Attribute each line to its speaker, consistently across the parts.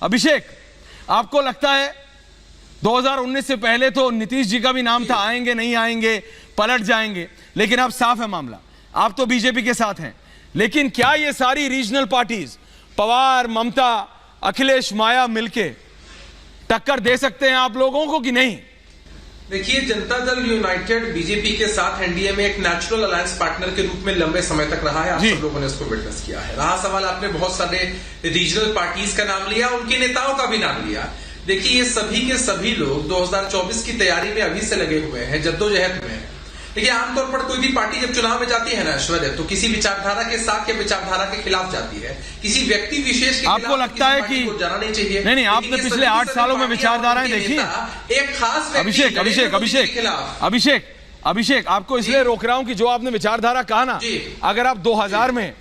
Speaker 1: अभिषेक, आपको लगता है 2019 से पहले तो नीतीश जी का भी नाम था, आएंगे नहीं आएंगे, पलट जाएंगे, लेकिन अब साफ है मामला, आप तो बीजेपी के साथ हैं। लेकिन क्या ये सारी रीजनल पार्टीज, पवार, ममता, अखिलेश, माया मिलके टक्कर दे सकते हैं आप लोगों को कि नहीं?
Speaker 2: देखिए, जनता दल यूनाइटेड बीजेपी के साथ एनडीए में एक नेचुरल अलायंस पार्टनर के रूप में लंबे समय तक रहा है। आप सब लोगों ने इसको विटनेस किया है। रहा सवाल, आपने बहुत सारे रीजनल पार्टीज का नाम लिया, उनके नेताओं का भी नाम लिया। देखिए, ये सभी के सभी लोग 2024 की तैयारी में अभी से लगे हुए हैं, जद्दोजहद में है। देखिए, आमतौर पर कोई भी पार्टी जब चुनाव में जाती है ना ऐश्वर्या, तो किसी विचारधारा के साथ या विचारधारा के खिलाफ जाती है, किसी व्यक्ति विशेष के खिलाफ।
Speaker 1: आपको लगता है कि
Speaker 2: जाना नहीं चाहिए?
Speaker 1: नहीं, आपने पिछले 8 सालों में विचारधाराएं देखी?
Speaker 2: एक खास
Speaker 1: अभिषेक, आपको इसलिए रोक रहा हूं कि जो आपने विचारधारा कहा ना, अगर आप 2000 में,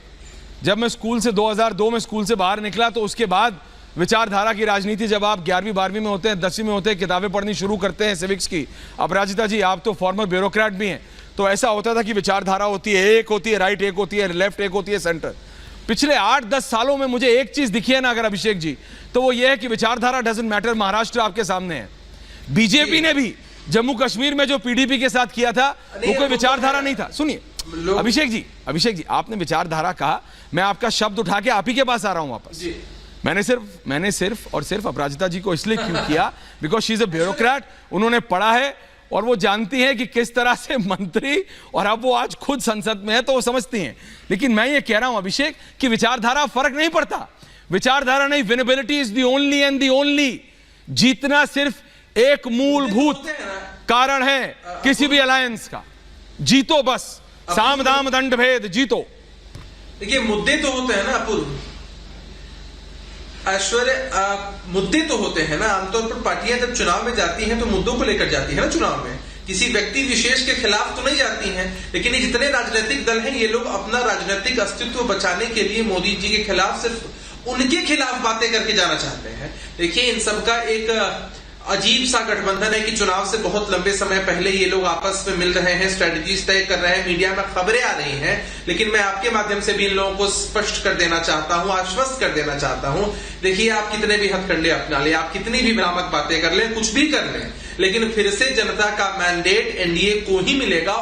Speaker 1: जब मैं स्कूल से 2002 में स्कूल से बाहर निकला, तो उसके बाद विचारधारा की राजनीति, जब आप 11वीं 12वीं में होते हैं, 10वीं में होते हैं, किताबें पढ़नी शुरू करते हैं सिविक्स की। अपराजिता जी, आप तो फॉर्मर ब्यूरोक्रेट भी हैं, तो ऐसा होता था कि विचारधारा होती है, एक होती है राइट, एक होती है लेफ्ट, एक होती है सेंटर। पिछले 8-10 सालों में मुझे एक चीज दिखी है ना अगर अभिषेक जी, तो वो ये है कि विचारधारा डजंट मैटर। महाराष्ट्र आपके सामने है, बीजेपी ने भी जम्मू कश्मीर में जो पीडीपी के साथ किया था, वो कोई विचारधारा नहीं था। सुनिए अभिषेक जी, आपने विचारधारा कहा, मैं आपका शब्द उठा के आप ही के पास आ रहा हूं वापस। मैंने सिर्फ और सिर्फ अपराजिता जी को इसलिए क्यों किया, because she is a bureaucrat, उन्होंने पढ़ा है और वो जानती हैं कि किस तरह से मंत्री, और अब वो आज खुद संसद में है तो वो समझती हैं। लेकिन मैं ये कह रहा हूं अभिषेक कि विचारधारा फर्क नहीं पड़ता, विचारधारा नहीं, winnability is the only and the only. जीतना सिर्फ एक मूलभूत कारण है किसी भी अलायंस का, जीतो बस, साम दाम दंड भेद, जीतो।
Speaker 2: देखिए, मुद्दे तो होते हैं ना अपूर्व, ऐश्वर्या, मुद्दे तो होते हैं ना। आमतौर पर पार्टियां जब चुनाव में जाती हैं तो मुद्दों को लेकर जाती है ना चुनाव में, किसी व्यक्ति विशेष के खिलाफ तो नहीं जाती हैं। लेकिन ये जितने राजनीतिक दल हैं, ये लोग अपना राजनीतिक अस्तित्व बचाने के लिए मोदी जी के खिलाफ, सिर्फ उनके खिलाफ बातें करके जाना चाहते हैं। देखिए, इन सबका एक अजीब सा गठबंधन है कि चुनाव से बहुत लंबे समय पहले ये लोग आपस में मिल रहे हैं, स्ट्रेटजीज तय कर रहे हैं, मीडिया में खबरें आ रही हैं। लेकिन मैं आपके माध्यम से भी इन लोगों को स्पष्ट कर देना चाहता हूं, आश्वस्त कर देना चाहता हूं, देखिए, आप कितने भी हथकंडे अपना ले, आप कितनी भी भ्रामक बातें कर लें, कुछ भी कर लें, लेकिन फिर से जनता का मैंडेट एनडीए को ही मिलेगा।